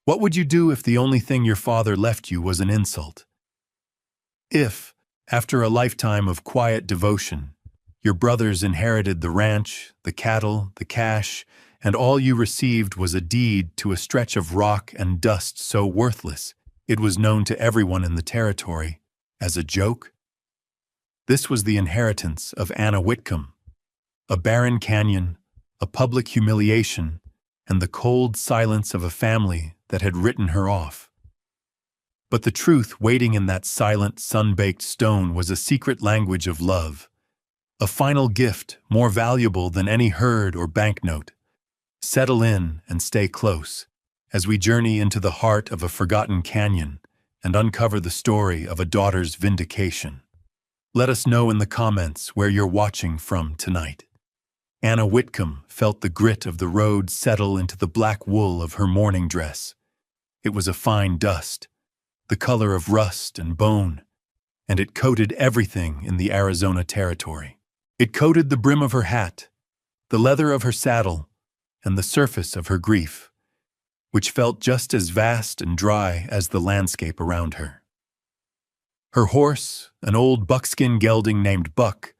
What would you do if the only thing your father left you was an insult? If, after a lifetime of quiet devotion, your brothers inherited the ranch, the cattle, the cash, and all you received was a deed to a stretch of rock and dust so worthless it was known to everyone in the territory as a joke? This was the inheritance of Anna Whitcomb, a barren canyon, a public humiliation, and the cold silence of a family that had written her off. But the truth waiting in that silent, sun-baked stone was a secret language of love, a final gift more valuable than any herd or banknote. Settle in and stay close as we journey into the heart of a forgotten canyon and uncover the story of a daughter's vindication. Let us know in the comments where you're watching from tonight. Anna Whitcomb felt the grit of the road settle into the black wool of her mourning dress. It was a fine dust, the color of rust and bone, and it coated everything in the Arizona territory. It coated the brim of her hat, the leather of her saddle, and the surface of her grief, which felt just as vast and dry as the landscape around her. Her horse, an old buckskin gelding named Buck,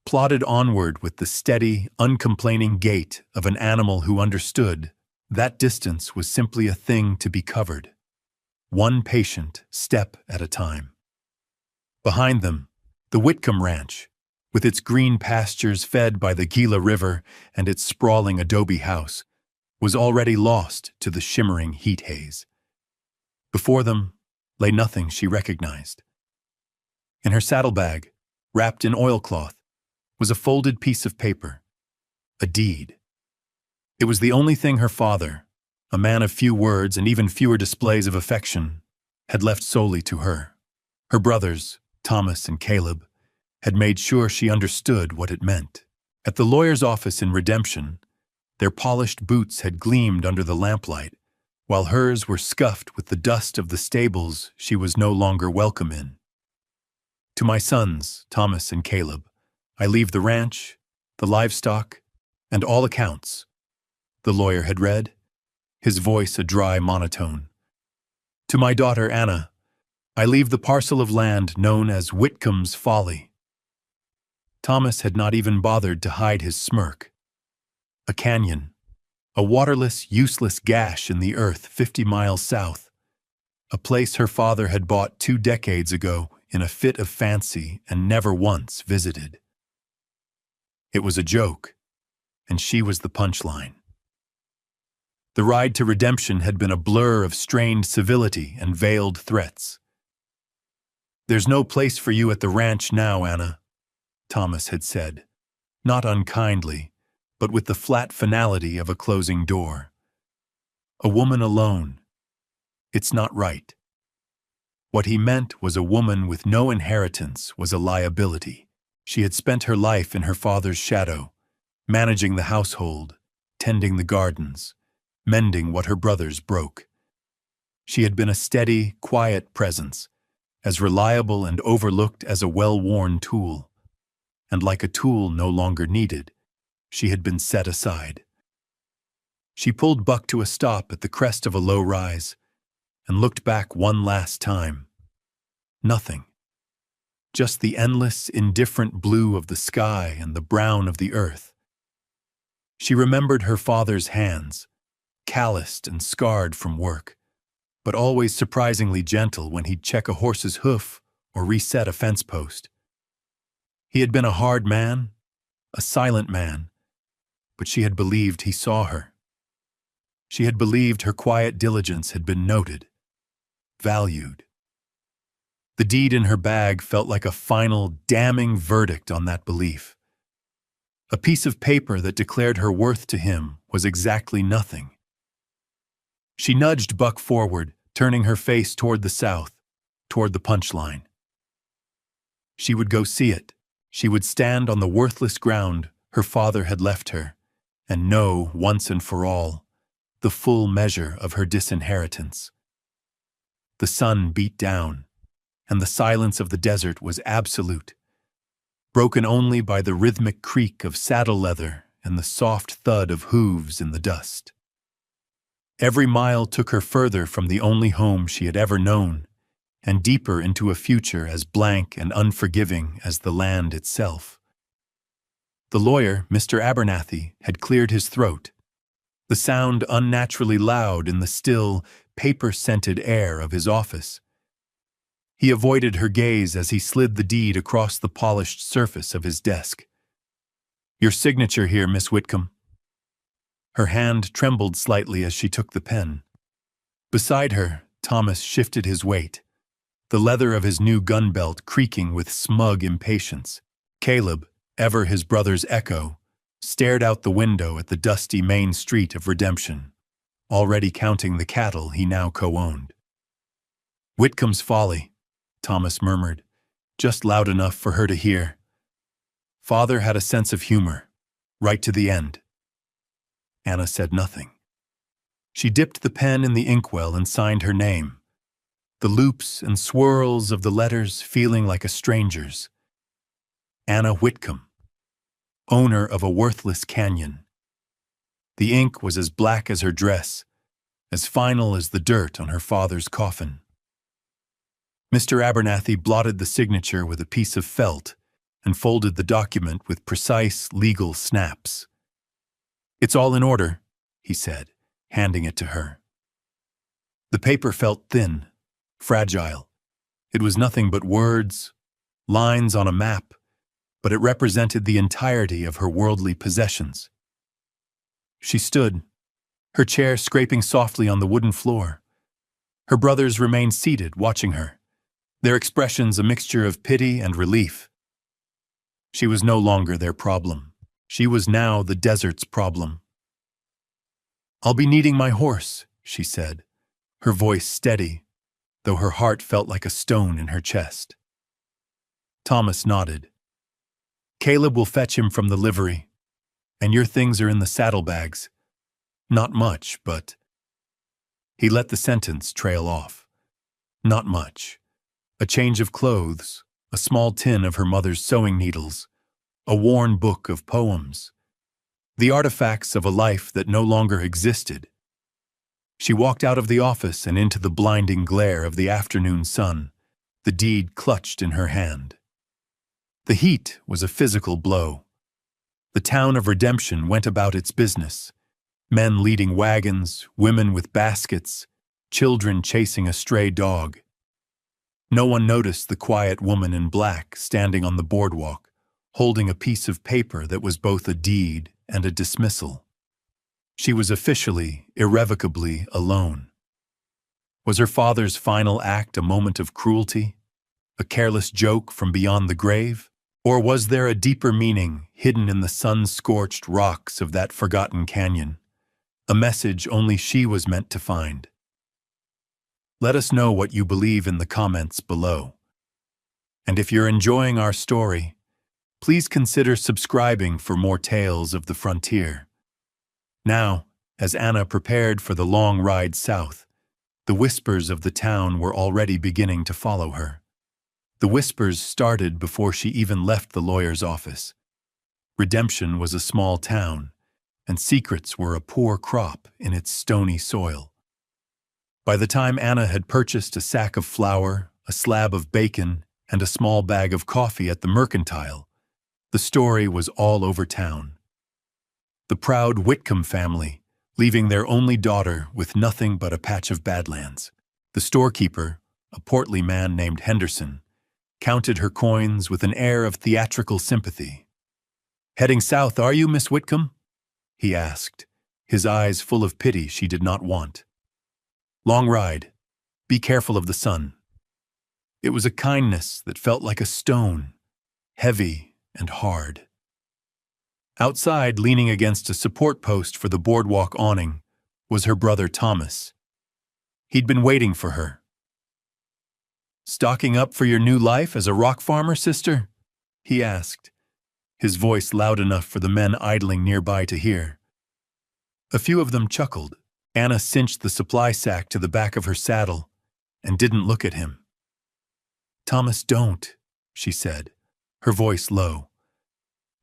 plodded onward with the steady, uncomplaining gait of an animal who understood that distance was simply a thing to be covered, one patient step at a time. Behind them, the Whitcomb Ranch, with its green pastures fed by the Gila River and its sprawling adobe house, was already lost to the shimmering heat haze. Before them lay nothing she recognized. In her saddlebag, wrapped in oilcloth, was a folded piece of paper, a deed. It was the only thing her father, a man of few words and even fewer displays of affection, had left solely to her. Her brothers, Thomas and Caleb, had made sure she understood what it meant. At the lawyer's office in Redemption, their polished boots had gleamed under the lamplight, while hers were scuffed with the dust of the stables she was no longer welcome in. To my sons, Thomas and Caleb, I leave the ranch, the livestock, and all accounts, the lawyer had read, his voice a dry monotone. To my daughter Anna, I leave the parcel of land known as Whitcomb's Folly. Thomas had not even bothered to hide his smirk. A canyon, a waterless, useless gash in the earth 50 miles south, a place her father had bought 2 decades ago in a fit of fancy and never once visited. It was a joke, and she was the punchline. The ride to Redemption had been a blur of strained civility and veiled threats. "There's no place for you at the ranch now, Anna," Thomas had said, not unkindly, but with the flat finality of a closing door. "A woman alone. It's not right." What he meant was a woman with no inheritance was a liability. She had spent her life in her father's shadow, managing the household, tending the gardens, mending what her brothers broke. She had been a steady, quiet presence, as reliable and overlooked as a well-worn tool. And like a tool no longer needed, she had been set aside. She pulled Buck to a stop at the crest of a low rise and looked back one last time. Nothing. Just the endless, indifferent blue of the sky and the brown of the earth. She remembered her father's hands, calloused and scarred from work, but always surprisingly gentle when he'd check a horse's hoof or reset a fence post. He had been a hard man, a silent man, but she had believed he saw her. She had believed her quiet diligence had been noted, valued. The deed in her bag felt like a final, damning verdict on that belief. A piece of paper that declared her worth to him was exactly nothing. She nudged Buck forward, turning her face toward the south, toward the punchline. She would go see it. She would stand on the worthless ground her father had left her, and know, once and for all, the full measure of her disinheritance. The sun beat down, and the silence of the desert was absolute, broken only by the rhythmic creak of saddle leather and the soft thud of hooves in the dust. Every mile took her further from the only home she had ever known, and deeper into a future as blank and unforgiving as the land itself. The lawyer, Mr. Abernathy, had cleared his throat, the sound unnaturally loud in the still, paper-scented air of his office. He avoided her gaze as he slid the deed across the polished surface of his desk. "Your signature here, Miss Whitcomb." Her hand trembled slightly as she took the pen. Beside her, Thomas shifted his weight, the leather of his new gun belt creaking with smug impatience. Caleb, ever his brother's echo, stared out the window at the dusty main street of Redemption, already counting the cattle he now co-owned. "Whitcomb's Folly," Thomas murmured, just loud enough for her to hear. Father had a sense of humor, right to the end. Anna said nothing. She dipped the pen in the inkwell and signed her name, the loops and swirls of the letters feeling like a stranger's. Anna Whitcomb, owner of a worthless canyon. The ink was as black as her dress, as final as the dirt on her father's coffin. Mr. Abernathy blotted the signature with a piece of felt and folded the document with precise legal snaps. "It's all in order," he said, handing it to her. The paper felt thin, fragile. It was nothing but words, lines on a map, but it represented the entirety of her worldly possessions. She stood, her chair scraping softly on the wooden floor. Her brothers remained seated, watching her, their expressions a mixture of pity and relief. She was no longer their problem. She was now the desert's problem. "I'll be needing my horse," she said, her voice steady, though her heart felt like a stone in her chest. Thomas nodded. "Caleb will fetch him from the livery, and your things are in the saddlebags. Not much, but—" He let the sentence trail off. Not much. A change of clothes, a small tin of her mother's sewing needles, a worn book of poems, the artifacts of a life that no longer existed. She walked out of the office and into the blinding glare of the afternoon sun, the deed clutched in her hand. The heat was a physical blow. The town of Redemption went about its business, men leading wagons, women with baskets, children chasing a stray dog. No one noticed the quiet woman in black standing on the boardwalk, holding a piece of paper that was both a deed and a dismissal. She was officially, irrevocably alone. Was her father's final act a moment of cruelty, a careless joke from beyond the grave? Or was there a deeper meaning hidden in the sun-scorched rocks of that forgotten canyon, a message only she was meant to find? Let us know what you believe in the comments below. And if you're enjoying our story, please consider subscribing for more tales of the frontier. Now, as Anna prepared for the long ride south, the whispers of the town were already beginning to follow her. The whispers started before she even left the lawyer's office. Redemption was a small town, and secrets were a poor crop in its stony soil. By the time Anna had purchased a sack of flour, a slab of bacon, and a small bag of coffee at the Mercantile, the story was all over town. The proud Whitcomb family, leaving their only daughter with nothing but a patch of badlands. The storekeeper, a portly man named Henderson, counted her coins with an air of theatrical sympathy. "Heading south, are you, Miss Whitcomb?" he asked, his eyes full of pity she did not want. "Long ride. Be careful of the sun." It was a kindness that felt like a stone, heavy and hard. Outside, leaning against a support post for the boardwalk awning, was her brother Thomas. He'd been waiting for her. "Stocking up for your new life as a rock farmer, sister?" he asked, his voice loud enough for the men idling nearby to hear. A few of them chuckled. Anna cinched the supply sack to the back of her saddle and didn't look at him. "Thomas, don't," she said, her voice low.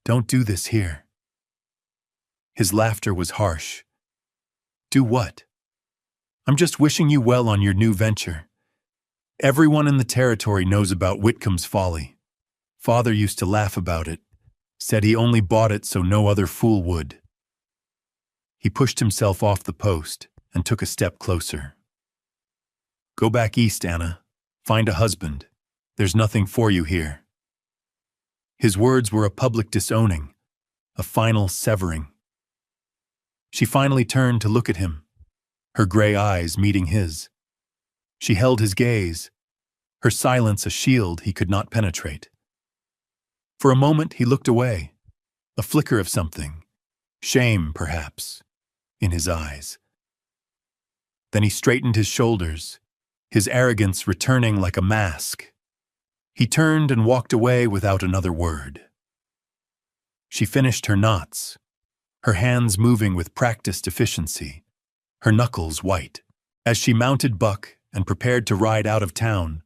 "Don't do this here." His laughter was harsh. "Do what?" I'm just wishing you well on your new venture. Everyone in the territory knows about Whitcomb's Folly. Father used to laugh about it, said he only bought it so no other fool would. He pushed himself off the post and took a step closer. Go back east, Anna. Find a husband. There's nothing for you here. His words were a public disowning, a final severing. She finally turned to look at him, her gray eyes meeting his. She held his gaze, her silence a shield he could not penetrate. For a moment he looked away, a flicker of something, shame perhaps, in his eyes. Then he straightened his shoulders, his arrogance returning like a mask. He turned and walked away without another word. She finished her knots, her hands moving with practiced efficiency, her knuckles white. As she mounted Buck and prepared to ride out of town,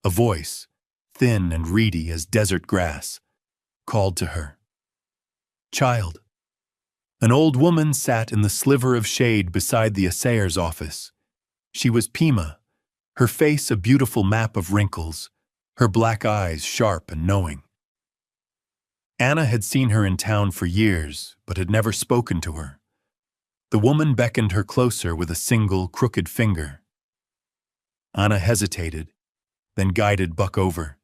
a voice, thin and reedy as desert grass, called to her. Child. An old woman sat in the sliver of shade beside the assayer's office. She was Pima, her face a beautiful map of wrinkles, her black eyes sharp and knowing. Anna had seen her in town for years, but had never spoken to her. The woman beckoned her closer with a single crooked finger. Anna hesitated, then guided Buck over.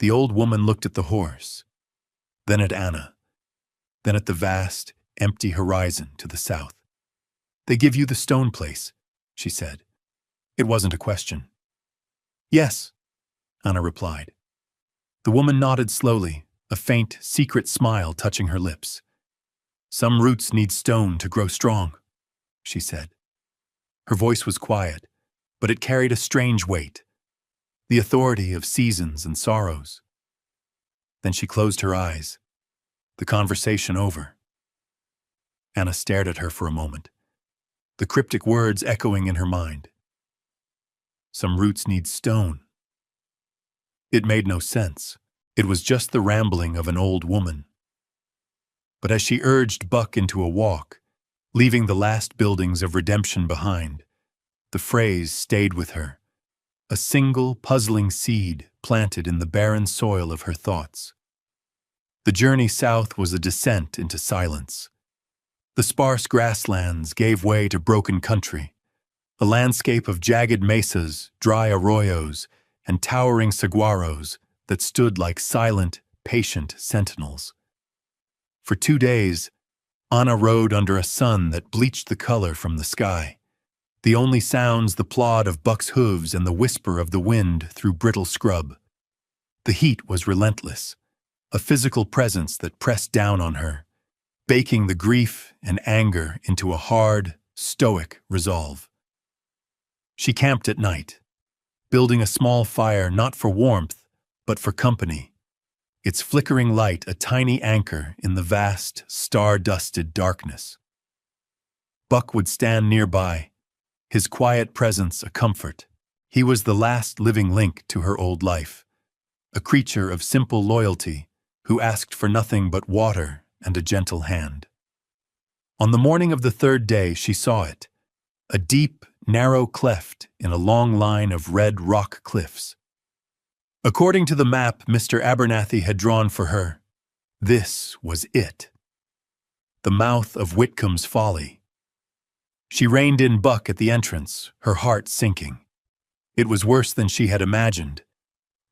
The old woman looked at the horse, then at Anna, then at the vast, empty horizon to the south. They give you the stone place, she said. It wasn't a question. Yes, Anna replied. The woman nodded slowly, a faint, secret smile touching her lips. Some roots need stone to grow strong, she said. Her voice was quiet, but it carried a strange weight, the authority of seasons and sorrows. Then she closed her eyes, the conversation over. Anna stared at her for a moment, the cryptic words echoing in her mind. Some roots need stone. It made no sense. It was just the rambling of an old woman. But as she urged Buck into a walk, leaving the last buildings of redemption behind, the phrase stayed with her, a single puzzling seed planted in the barren soil of her thoughts. The journey south was a descent into silence. The sparse grasslands gave way to broken country, a landscape of jagged mesas, dry arroyos, and towering saguaros that stood like silent, patient sentinels. For 2 days, Anna rode under a sun that bleached the color from the sky. The only sounds the plod of Buck's hooves and the whisper of the wind through brittle scrub. The heat was relentless, a physical presence that pressed down on her, baking the grief and anger into a hard, stoic resolve. She camped at night, building a small fire not for warmth, but for company, its flickering light a tiny anchor in the vast, star-dusted darkness. Buck would stand nearby, his quiet presence a comfort. He was the last living link to her old life, a creature of simple loyalty who asked for nothing but water and a gentle hand. On the morning of the 3rd day she saw it, a deep, narrow cleft in a long line of red rock cliffs. According to the map Mr. Abernathy had drawn for her, this was it. The mouth of Whitcomb's Folly. She reined in Buck at the entrance, her heart sinking. It was worse than she had imagined.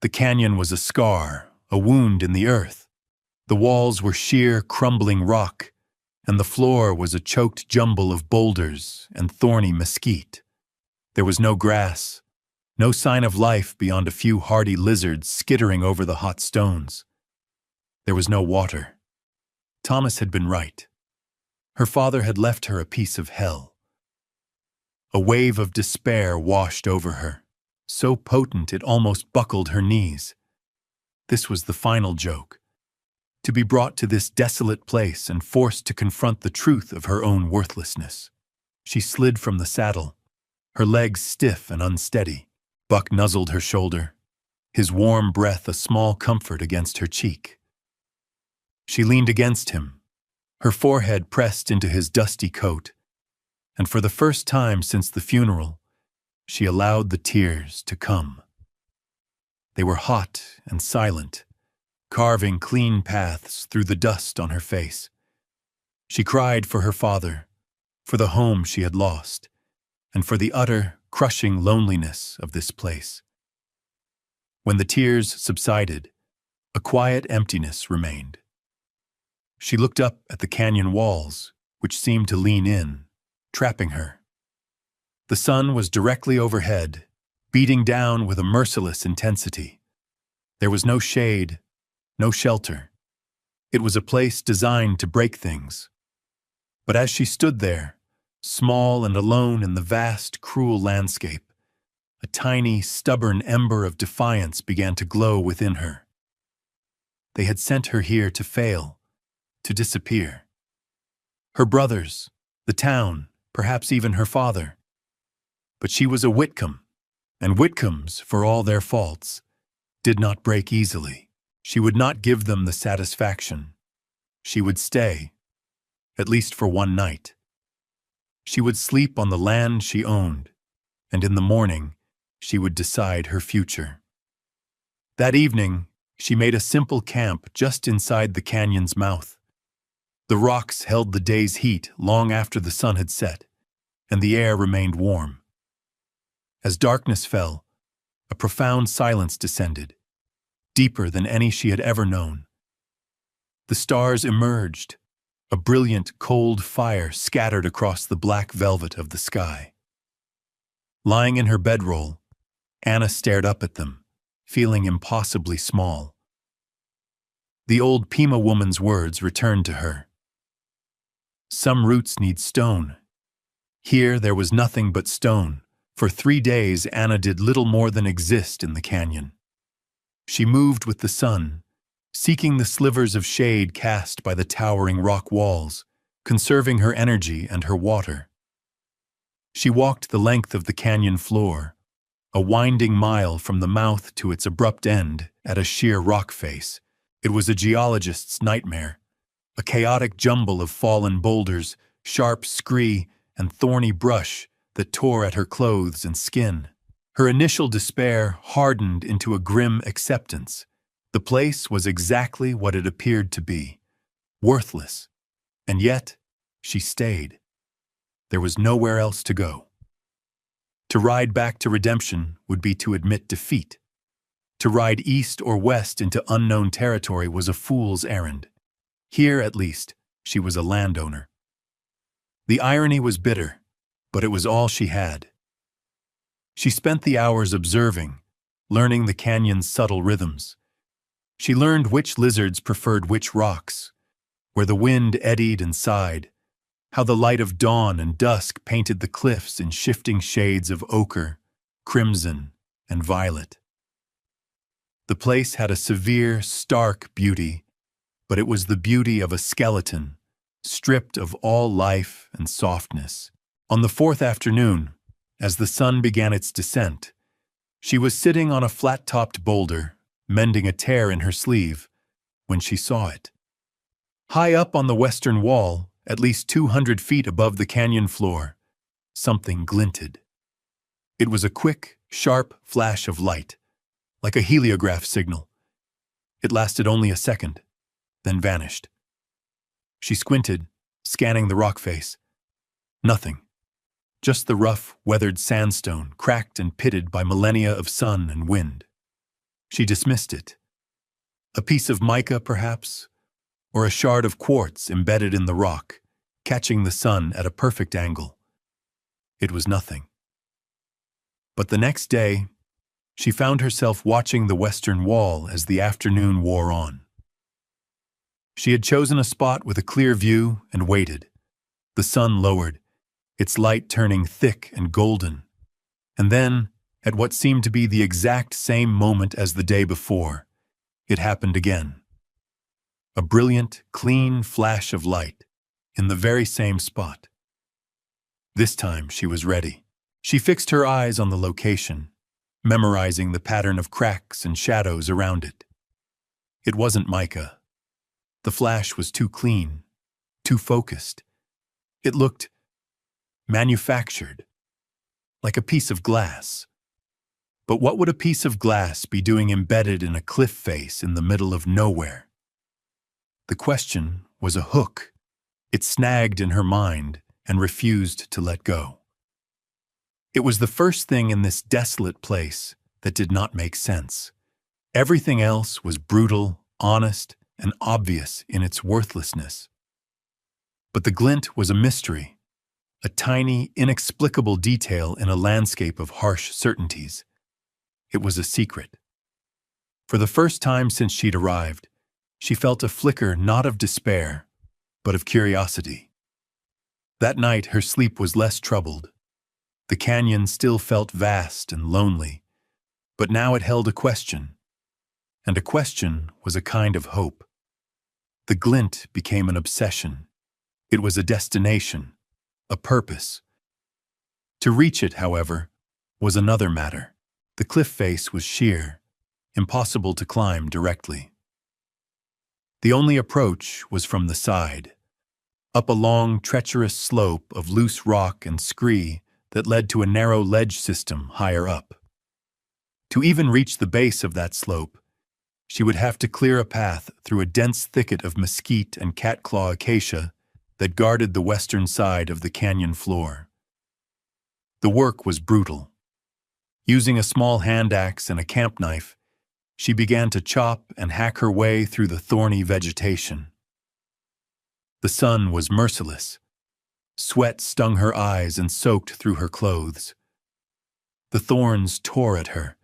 The canyon was a scar, a wound in the earth. The walls were sheer, crumbling rock, and the floor was a choked jumble of boulders and thorny mesquite. There was no grass, no sign of life beyond a few hardy lizards skittering over the hot stones. There was no water. Thomas had been right. Her father had left her a piece of hell. A wave of despair washed over her, so potent it almost buckled her knees. This was the final joke. To be brought to this desolate place and forced to confront the truth of her own worthlessness. She slid from the saddle, her legs stiff and unsteady. Buck nuzzled her shoulder, his warm breath a small comfort against her cheek. She leaned against him, her forehead pressed into his dusty coat, And for the first time since the funeral, she allowed the tears to come. They were hot and silent, carving clean paths through the dust on her face. She cried for her father, for the home she had lost, and for the utter, crushing loneliness of this place. When the tears subsided, a quiet emptiness remained. She looked up at the canyon walls, which seemed to lean in, trapping her. The sun was directly overhead, beating down with a merciless intensity. There was no shade, no shelter. It was a place designed to break things. But as she stood there, small and alone in the vast, cruel landscape, a tiny, stubborn ember of defiance began to glow within her. They had sent her here to fail, to disappear. Her brothers, the town, perhaps even her father. But she was a Whitcomb, and Whitcombs, for all their faults, did not break easily. She would not give them the satisfaction. She would stay, at least for one night. She would sleep on the land she owned, and in the morning, she would decide her future. That evening, she made a simple camp just inside the canyon's mouth. The rocks held the day's heat long after the sun had set, and the air remained warm. As darkness fell, a profound silence descended, deeper than any she had ever known. The stars emerged, a brilliant, cold fire scattered across the black velvet of the sky. Lying in her bedroll, Anna stared up at them, feeling impossibly small. The old Pima woman's words returned to her. Some roots need stone. Here there was nothing but stone. For 3 days, Anna did little more than exist in the canyon. She moved with the sun, seeking the slivers of shade cast by the towering rock walls, conserving her energy and her water. She walked the length of the canyon floor, a winding mile from the mouth to its abrupt end at a sheer rock face. It was a geologist's nightmare, a chaotic jumble of fallen boulders, sharp scree, and thorny brush that tore at her clothes and skin. Her initial despair hardened into a grim acceptance. The place was exactly what it appeared to be, worthless. And yet, she stayed. There was nowhere else to go. To ride back to redemption would be to admit defeat. To ride east or west into unknown territory was a fool's errand. Here, at least, she was a landowner. The irony was bitter, but it was all she had. She spent the hours observing, learning the canyon's subtle rhythms. She learned which lizards preferred which rocks, where the wind eddied and sighed, how the light of dawn and dusk painted the cliffs in shifting shades of ochre, crimson, and violet. The place had a severe, stark beauty, but it was the beauty of a skeleton, stripped of all life and softness. On the 4th afternoon, as the sun began its descent, she was sitting on a flat-topped boulder, mending a tear in her sleeve, when she saw it. High up on the western wall, at least 200 feet above the canyon floor, something glinted. It was a quick, sharp flash of light, like a heliograph signal. It lasted only a second, then vanished. She squinted, scanning the rock face. Nothing. Just the rough, weathered sandstone, cracked and pitted by millennia of sun and wind. She dismissed it. A piece of mica, perhaps, or a shard of quartz embedded in the rock, catching the sun at a perfect angle. It was nothing. But the next day, she found herself watching the western wall as the afternoon wore on. She had chosen a spot with a clear view and waited. The sun lowered, its light turning thick and golden. And then, at what seemed to be the exact same moment as the day before, it happened again. A brilliant, clean flash of light, in the very same spot. This time she was ready. She fixed her eyes on the location, memorizing the pattern of cracks and shadows around it. It wasn't mica. The flash was too clean, too focused. It looked manufactured, like a piece of glass. But what would a piece of glass be doing embedded in a cliff face in the middle of nowhere? The question was a hook. It snagged in her mind and refused to let go. It was the first thing in this desolate place that did not make sense. Everything else was brutal, honest, and obvious in its worthlessness. But the glint was a mystery, a tiny, inexplicable detail in a landscape of harsh certainties. It was a secret. For the first time since she'd arrived, she felt a flicker not of despair, but of curiosity. That night her sleep was less troubled. The canyon still felt vast and lonely, but now it held a question. And a question was a kind of hope. The glint became an obsession. It was a destination, a purpose. To reach it, however, was another matter. The cliff face was sheer, impossible to climb directly. The only approach was from the side, up a long, treacherous slope of loose rock and scree that led to a narrow ledge system higher up. To even reach the base of that slope, she would have to clear a path through a dense thicket of mesquite and catclaw acacia that guarded the western side of the canyon floor. The work was brutal. Using a small hand axe and a camp knife, she began to chop and hack her way through the thorny vegetation. The sun was merciless. Sweat stung her eyes and soaked through her clothes. The thorns tore at her,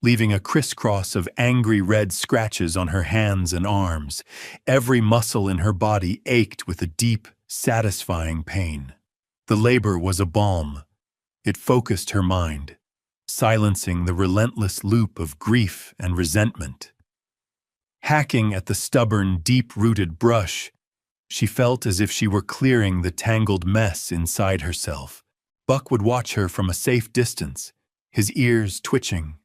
leaving a crisscross of angry red scratches on her hands and arms. Every muscle in her body ached with a deep, satisfying pain. The labor was a balm. It focused her mind, silencing the relentless loop of grief and resentment. Hacking at the stubborn, deep-rooted brush, she felt as if she were clearing the tangled mess inside herself. Buck would watch her from a safe distance, his ears twitching,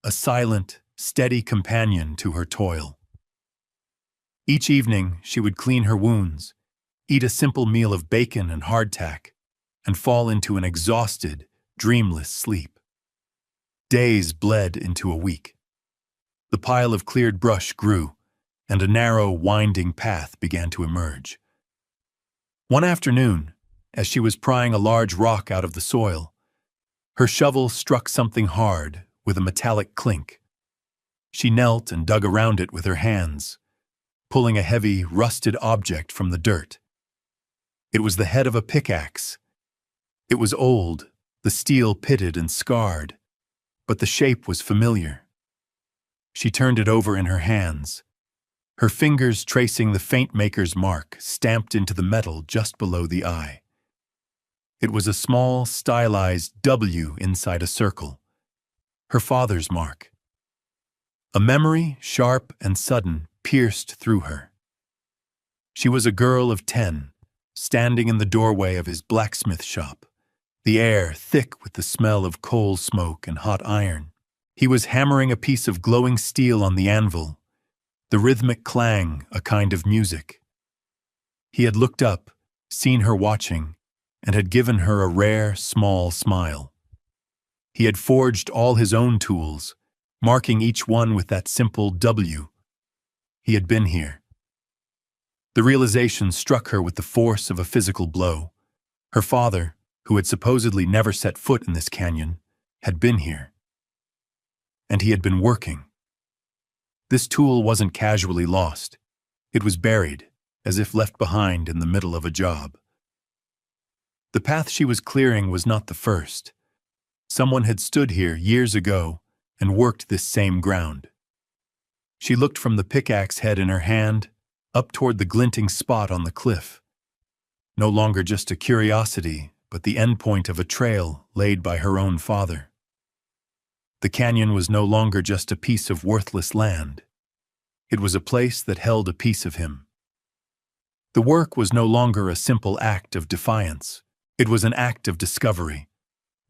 a silent, steady companion to her toil. Each evening, she would clean her wounds, eat a simple meal of bacon and hardtack, and fall into an exhausted, dreamless sleep. Days bled into a week. The pile of cleared brush grew, and a narrow, winding path began to emerge. One afternoon, as she was prying a large rock out of the soil, her shovel struck something hard with a metallic clink. She knelt and dug around it with her hands, pulling a heavy, rusted object from the dirt. It was the head of a pickaxe. It was old, the steel pitted and scarred, but the shape was familiar. She turned it over in her hands, her fingers tracing the faint maker's mark stamped into the metal just below the eye. It was a small, stylized W inside a circle, her father's mark. A memory, sharp and sudden, pierced through her. She was a girl of 10, standing in the doorway of his blacksmith shop, the air thick with the smell of coal smoke and hot iron. He was hammering a piece of glowing steel on the anvil, the rhythmic clang a kind of music. He had looked up, seen her watching, and had given her a rare, small smile. He had forged all his own tools, marking each one with that simple W. He had been here. The realization struck her with the force of a physical blow. Her father, who had supposedly never set foot in this canyon, had been here. And he had been working. This tool wasn't casually lost. It was buried, as if left behind in the middle of a job. The path she was clearing was not the first. Someone had stood here years ago and worked this same ground. She looked from the pickaxe head in her hand up toward the glinting spot on the cliff. No longer just a curiosity, but the endpoint of a trail laid by her own father. The canyon was no longer just a piece of worthless land. It was a place that held a piece of him. The work was no longer a simple act of defiance. It was an act of discovery,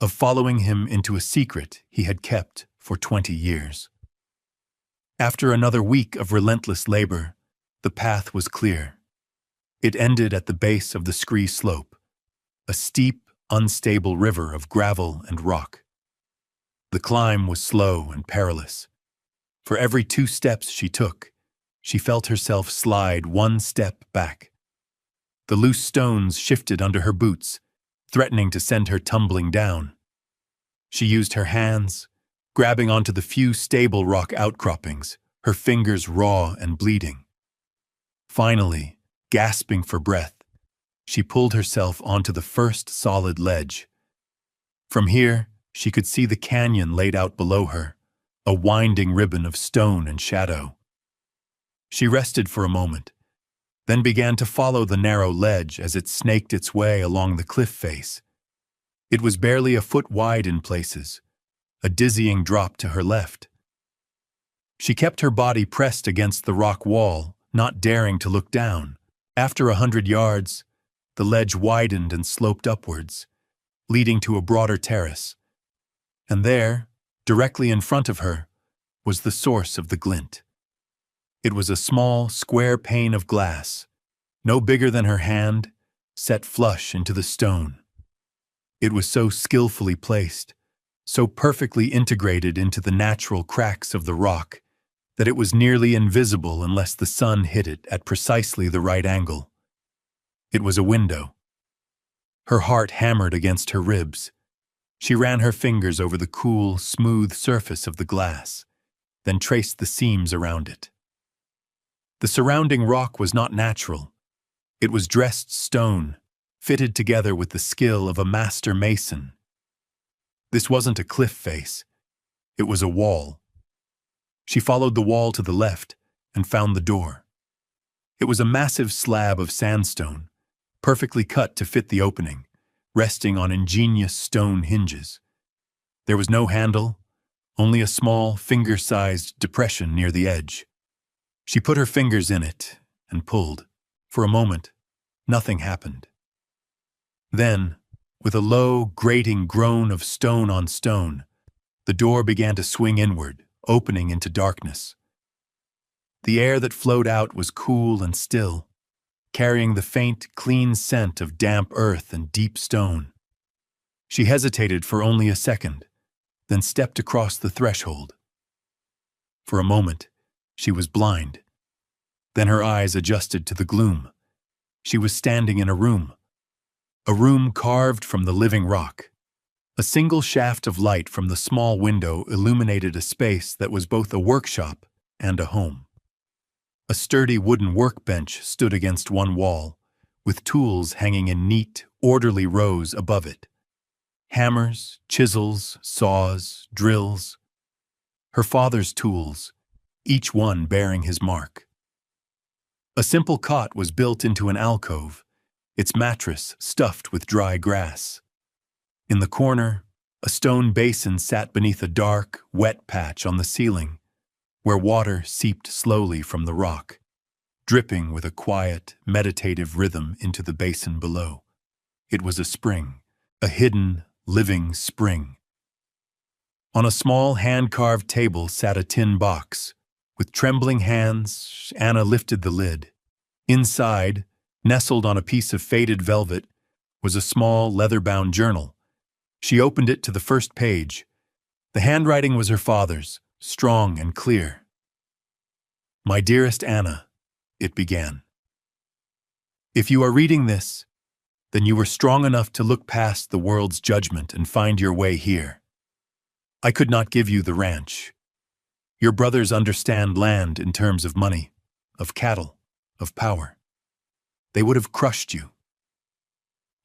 of following him into a secret he had kept for 20 years. After another week of relentless labor, the path was clear. It ended at the base of the scree slope, a steep, unstable river of gravel and rock. The climb was slow and perilous. For every 2 steps she took, she felt herself slide 1 step back. The loose stones shifted under her boots, threatening to send her tumbling down. She used her hands, grabbing onto the few stable rock outcroppings, her fingers raw and bleeding. Finally, gasping for breath, she pulled herself onto the first solid ledge. From here, she could see the canyon laid out below her, a winding ribbon of stone and shadow. She rested for a moment, then began to follow the narrow ledge as it snaked its way along the cliff face. It was barely a foot wide in places, a dizzying drop to her left. She kept her body pressed against the rock wall, not daring to look down. After 100 yards, the ledge widened and sloped upwards, leading to a broader terrace. And there, directly in front of her, was the source of the glint. It was a small, square pane of glass, no bigger than her hand, set flush into the stone. It was so skillfully placed, so perfectly integrated into the natural cracks of the rock, that it was nearly invisible unless the sun hit it at precisely the right angle. It was a window. Her heart hammered against her ribs. She ran her fingers over the cool, smooth surface of the glass, then traced the seams around it. The surrounding rock was not natural. It was dressed stone, fitted together with the skill of a master mason. This wasn't a cliff face. It was a wall. She followed the wall to the left and found the door. It was a massive slab of sandstone, perfectly cut to fit the opening, resting on ingenious stone hinges. There was no handle, only a small, finger-sized depression near the edge. She put her fingers in it and pulled. For a moment, nothing happened. Then, with a low, grating groan of stone on stone, the door began to swing inward, opening into darkness. The air that flowed out was cool and still, carrying the faint, clean scent of damp earth and deep stone. She hesitated for only a second, then stepped across the threshold. For a moment, she was blind. Then her eyes adjusted to the gloom. She was standing in a room carved from the living rock. A single shaft of light from the small window illuminated a space that was both a workshop and a home. A sturdy wooden workbench stood against one wall, with tools hanging in neat, orderly rows above it. Hammers, chisels, saws, drills. Her father's tools, each one bearing his mark. A simple cot was built into an alcove, its mattress stuffed with dry grass. In the corner, a stone basin sat beneath a dark, wet patch on the ceiling, where water seeped slowly from the rock, dripping with a quiet, meditative rhythm into the basin below. It was a spring, a hidden, living spring. On a small hand-carved table sat a tin box. With trembling hands, Anna lifted the lid. Inside, nestled on a piece of faded velvet, was a small, leather-bound journal. She opened it to the first page. The handwriting was her father's, strong and clear. "My dearest Anna," it began. "If you are reading this, then you were strong enough to look past the world's judgment and find your way here. I could not give you the ranch. Your brothers understand land in terms of money, of cattle, of power. They would have crushed you.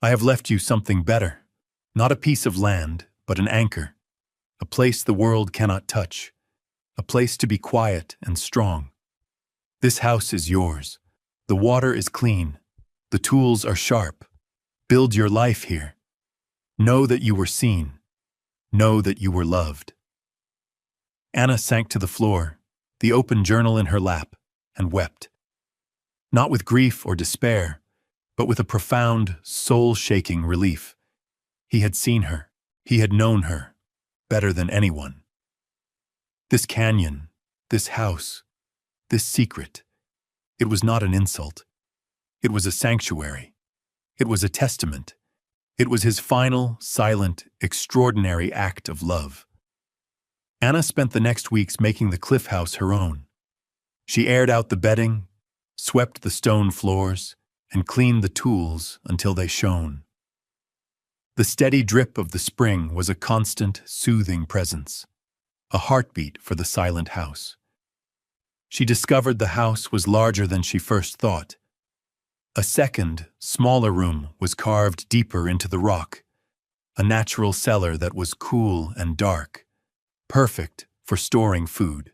I have left you something better, not a piece of land, but an anchor, a place the world cannot touch, a place to be quiet and strong. This house is yours. The water is clean. The tools are sharp. Build your life here. Know that you were seen. Know that you were loved." Anna sank to the floor, the open journal in her lap, and wept. Not with grief or despair, but with a profound, soul-shaking relief. He had seen her. He had known her, better than anyone. This canyon, this house, this secret, it was not an insult. It was a sanctuary. It was a testament. It was his final, silent, extraordinary act of love. Anna spent the next weeks making the cliff house her own. She aired out the bedding, swept the stone floors, and cleaned the tools until they shone. The steady drip of the spring was a constant, soothing presence, a heartbeat for the silent house. She discovered the house was larger than she first thought. A second, smaller room was carved deeper into the rock, a natural cellar that was cool and dark, perfect for storing food.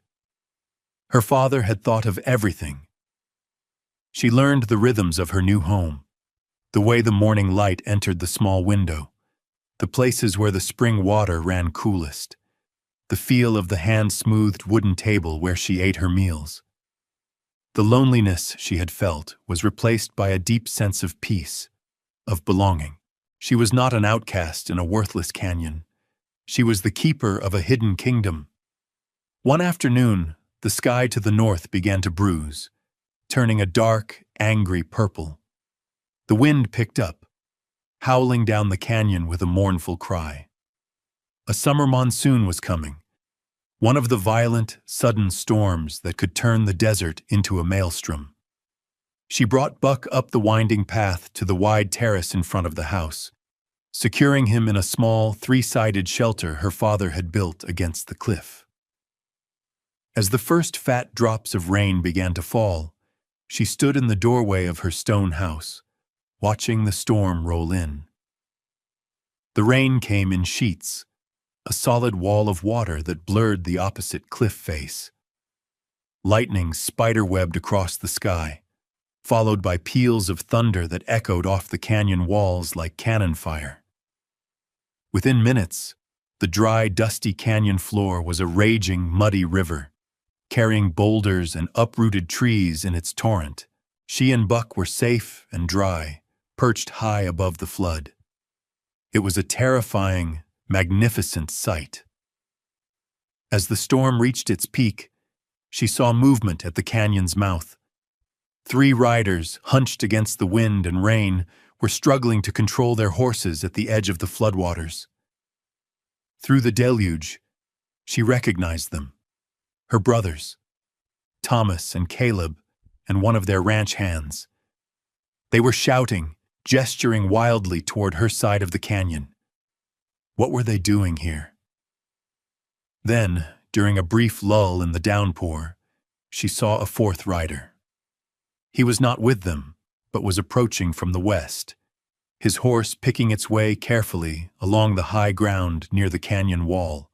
Her father had thought of everything. She learned the rhythms of her new home, the way the morning light entered the small window, the places where the spring water ran coolest, the feel of the hand-smoothed wooden table where she ate her meals. The loneliness she had felt was replaced by a deep sense of peace, of belonging. She was not an outcast in a worthless canyon. She was the keeper of a hidden kingdom. One afternoon, the sky to the north began to bruise, turning a dark, angry purple. The wind picked up, howling down the canyon with a mournful cry. A summer monsoon was coming, one of the violent, sudden storms that could turn the desert into a maelstrom. She brought Buck up the winding path to the wide terrace in front of the house, securing him in a small, three-sided shelter her father had built against the cliff. As the first fat drops of rain began to fall, she stood in the doorway of her stone house, watching the storm roll in. The rain came in sheets, a solid wall of water that blurred the opposite cliff face. Lightning spider-webbed across the sky, followed by peals of thunder that echoed off the canyon walls like cannon fire. Within minutes, the dry, dusty canyon floor was a raging, muddy river, carrying boulders and uprooted trees in its torrent. She and Buck were safe and dry, perched high above the flood. It was a terrifying, magnificent sight. As the storm reached its peak, she saw movement at the canyon's mouth. 3 riders, hunched against the wind and rain, were struggling to control their horses at the edge of the floodwaters. Through the deluge, she recognized them. Her brothers, Thomas and Caleb, and one of their ranch hands. They were shouting, gesturing wildly toward her side of the canyon. What were they doing here? Then, during a brief lull in the downpour, she saw a 4th rider. He was not with them, but was approaching from the west, his horse picking its way carefully along the high ground near the canyon wall.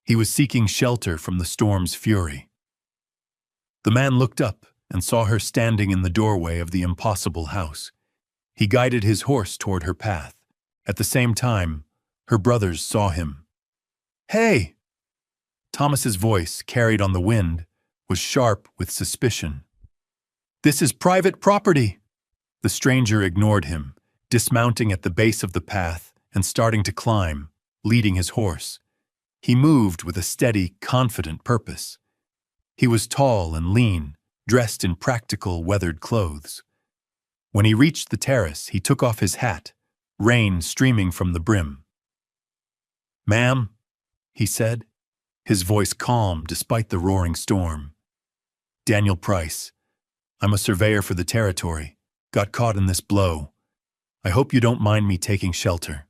He was seeking shelter from the storm's fury. The man looked up and saw her standing in the doorway of the impossible house. He guided his horse toward her path. At the same time, her brothers saw him. "Hey!" Thomas's voice, carried on the wind, was sharp with suspicion. "This is private property." The stranger ignored him, dismounting at the base of the path and starting to climb, leading his horse. He moved with a steady, confident purpose. He was tall and lean, dressed in practical, weathered clothes. When he reached the terrace, he took off his hat, rain streaming from the brim. "Ma'am," he said, his voice calm despite the roaring storm. "Daniel Price. I'm a surveyor for the territory. Got caught in this blow. I hope you don't mind me taking shelter."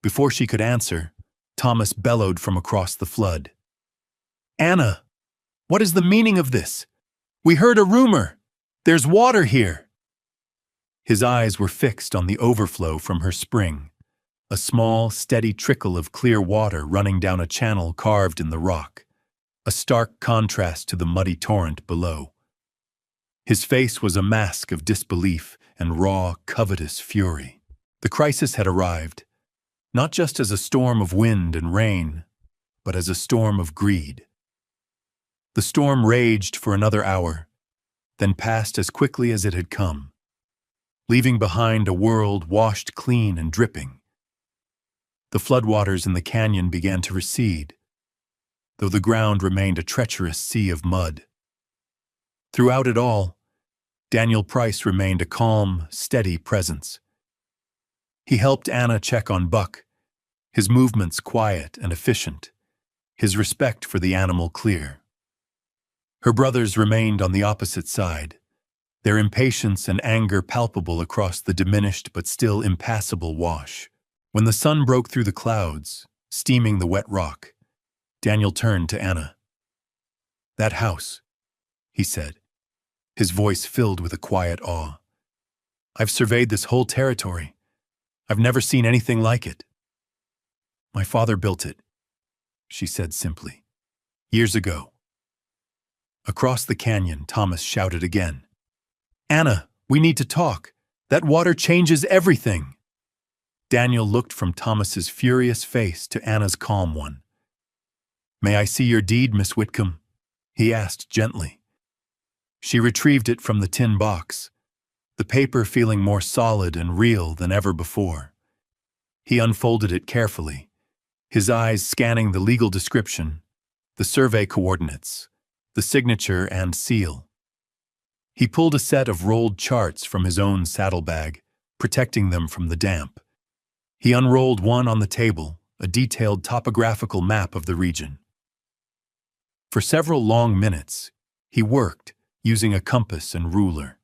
Before she could answer, Thomas bellowed from across the flood. "Anna, what is the meaning of this? We heard a rumor. There's water here." His eyes were fixed on the overflow from her spring, a small, steady trickle of clear water running down a channel carved in the rock, a stark contrast to the muddy torrent below. His face was a mask of disbelief and raw, covetous fury. The crisis had arrived, not just as a storm of wind and rain, but as a storm of greed. The storm raged for another hour, then passed as quickly as it had come, leaving behind a world washed clean and dripping. The floodwaters in the canyon began to recede, though the ground remained a treacherous sea of mud. Throughout it all, Daniel Price remained a calm, steady presence. He helped Anna check on Buck, his movements quiet and efficient, his respect for the animal clear. Her brothers remained on the opposite side, their impatience and anger palpable across the diminished but still impassable wash. When the sun broke through the clouds, steaming the wet rock, Daniel turned to Anna. "That house," he said, his voice filled with a quiet awe. "I've surveyed this whole territory. I've never seen anything like it." "My father built it," she said simply, "years ago." Across the canyon, Thomas shouted again, "Anna, we need to talk. That water changes everything." Daniel looked from Thomas's furious face to Anna's calm one. "May I see your deed, Miss Whitcomb?" he asked gently. She retrieved it from the tin box, the paper feeling more solid and real than ever before. He unfolded it carefully, his eyes scanning the legal description, the survey coordinates, the signature and seal. He pulled a set of rolled charts from his own saddlebag, protecting them from the damp. He unrolled one on the table, a detailed topographical map of the region. For several long minutes, he worked, using a compass and ruler,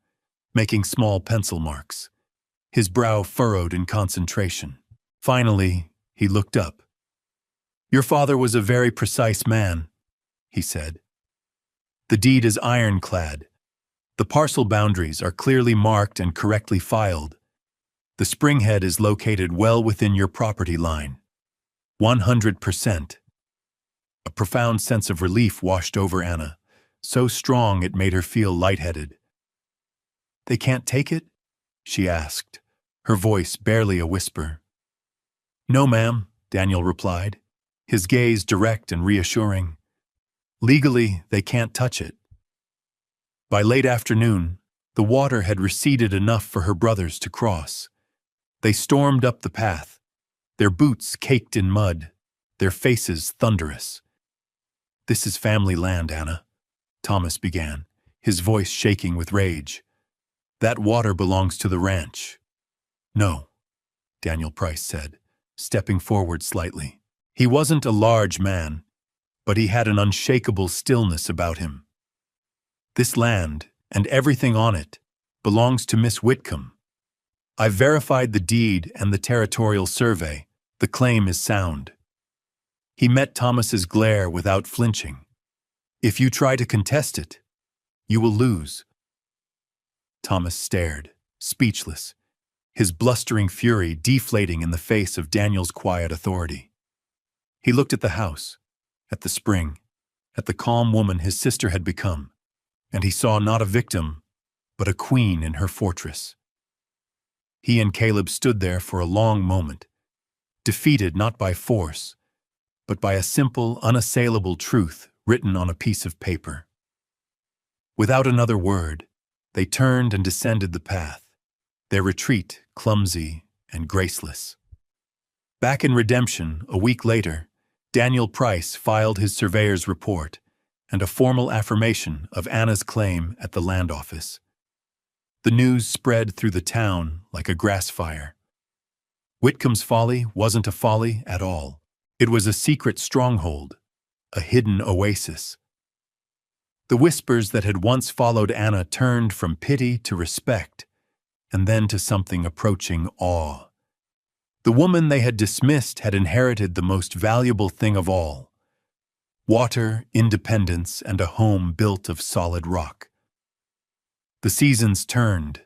making small pencil marks, his brow furrowed in concentration. Finally, he looked up. "Your father was a very precise man," he said. "The deed is ironclad. The parcel boundaries are clearly marked and correctly filed. The springhead is located well within your property line. 100%. A profound sense of relief washed over Anna, so strong it made her feel lightheaded. "They can't take it?" she asked, her voice barely a whisper. "No, ma'am," Daniel replied, his gaze direct and reassuring. "Legally, they can't touch it." By late afternoon, the water had receded enough for her brothers to cross. They stormed up the path, their boots caked in mud, their faces thunderous. "This is family land, Anna," Thomas began, his voice shaking with rage. "That water belongs to the ranch." "No," Daniel Price said, stepping forward slightly. He wasn't a large man, but he had an unshakable stillness about him. "This land, and everything on it, belongs to Miss Whitcomb. I've verified the deed and the territorial survey. The claim is sound." He met Thomas's glare without flinching. "If you try to contest it, you will lose." Thomas stared, speechless, his blustering fury deflating in the face of Daniel's quiet authority. He looked at the house, at the spring, at the calm woman his sister had become, and he saw not a victim, but a queen in her fortress. He and Caleb stood there for a long moment, defeated not by force, but by a simple, unassailable truth written on a piece of paper. Without another word, they turned and descended the path, their retreat clumsy and graceless. Back in Redemption, a week later, Daniel Price filed his surveyor's report and a formal affirmation of Anna's claim at the land office. The news spread through the town like a grass fire. Whitcomb's folly wasn't a folly at all. It was a secret stronghold, a hidden oasis. The whispers that had once followed Anna turned from pity to respect, and then to something approaching awe. The woman they had dismissed had inherited the most valuable thing of all: water, independence, and a home built of solid rock. The seasons turned.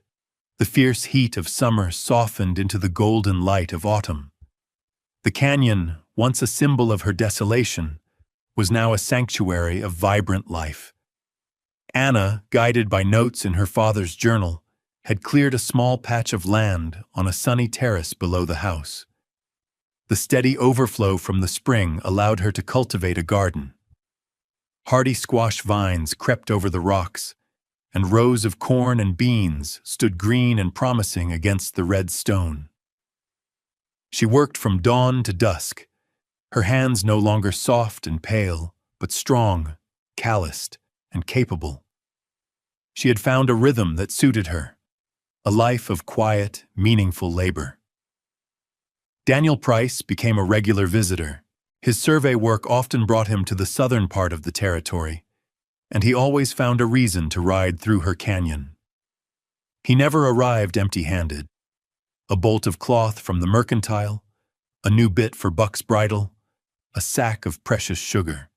The fierce heat of summer softened into the golden light of autumn. The canyon, once a symbol of her desolation, was now a sanctuary of vibrant life. Anna, guided by notes in her father's journal, had cleared a small patch of land on a sunny terrace below the house. The steady overflow from the spring allowed her to cultivate a garden. Hardy squash vines crept over the rocks, and rows of corn and beans stood green and promising against the red stone. She worked from dawn to dusk, her hands no longer soft and pale, but strong, calloused, and capable. She had found a rhythm that suited her, a life of quiet, meaningful labor. Daniel Price became a regular visitor. His survey work often brought him to the southern part of the territory, and he always found a reason to ride through her canyon. He never arrived empty-handed. A bolt of cloth from the mercantile, a new bit for Buck's bridle, a sack of precious sugar.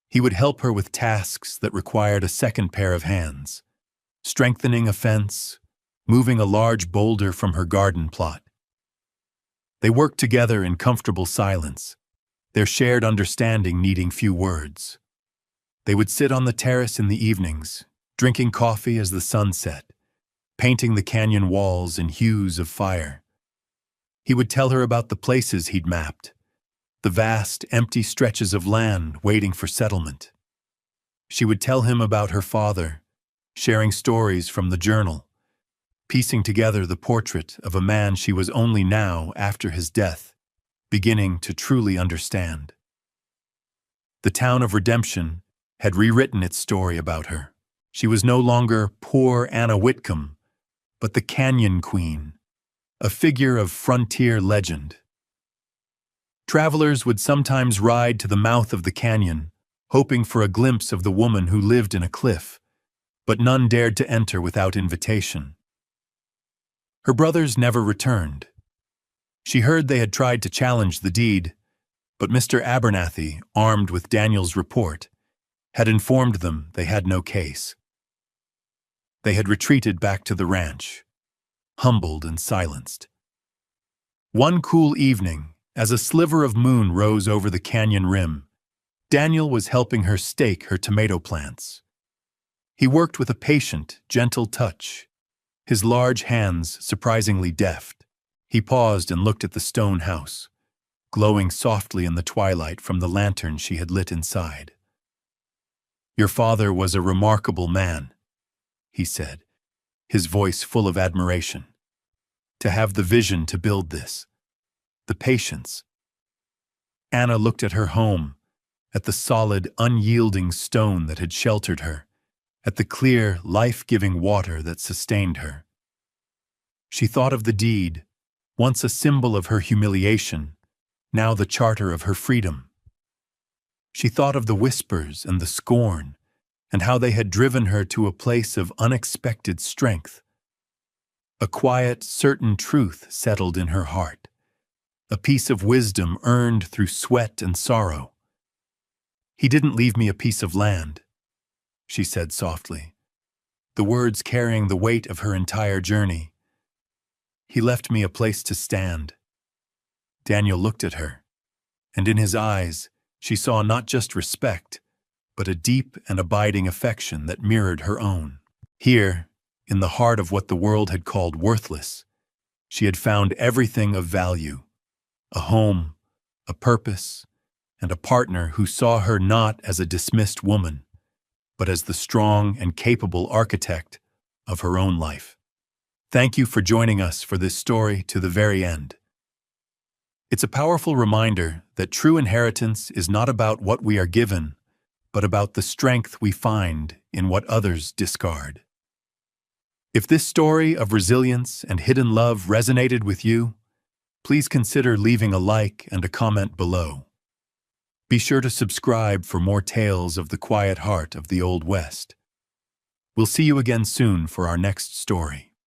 He would help her with tasks that required a second pair of hands, strengthening a fence, moving a large boulder from her garden plot. They worked together in comfortable silence, their shared understanding needing few words. They would sit on the terrace in the evenings, drinking coffee as the sun set, painting the canyon walls in hues of fire. He would tell her about the places he'd mapped, the vast, empty stretches of land waiting for settlement. She would tell him about her father, sharing stories from the journal, piecing together the portrait of a man she was only now, after his death, beginning to truly understand. The town of Redemption had rewritten its story about her. She was no longer poor Anna Whitcomb, but the Canyon Queen, a figure of frontier legend. Travelers would sometimes ride to the mouth of the canyon, hoping for a glimpse of the woman who lived in a cliff, but none dared to enter without invitation. Her brothers never returned. She heard they had tried to challenge the deed, but Mr. Abernathy, armed with Daniel's report, had informed them they had no case. They had retreated back to the ranch, humbled and silenced. One cool evening, as a sliver of moon rose over the canyon rim, Daniel was helping her stake her tomato plants. He worked with a patient, gentle touch, his large hands surprisingly deft. He paused and looked at the stone house, glowing softly in the twilight from the lantern she had lit inside. "Your father was a remarkable man," he said, his voice full of admiration. "To have the vision to build this, the patience." Anna looked at her home, at the solid, unyielding stone that had sheltered her, at the clear, life-giving water that sustained her. She thought of the deed, once a symbol of her humiliation, now the charter of her freedom. She thought of the whispers and the scorn, and how they had driven her to a place of unexpected strength. A quiet, certain truth settled in her heart, a piece of wisdom earned through sweat and sorrow. "He didn't leave me a piece of land," she said softly, the words carrying the weight of her entire journey. "He left me a place to stand." Daniel looked at her, and in his eyes she saw not just respect, but a deep and abiding affection that mirrored her own. Here, in the heart of what the world had called worthless, she had found everything of value: a home, a purpose, and a partner who saw her not as a dismissed woman, but as the strong and capable architect of her own life. Thank you for joining us for this story to the very end. It's a powerful reminder that true inheritance is not about what we are given, but about the strength we find in what others discard. If this story of resilience and hidden love resonated with you, please consider leaving a like and a comment below. Be sure to subscribe for more tales of the quiet heart of the Old West. We'll see you again soon for our next story.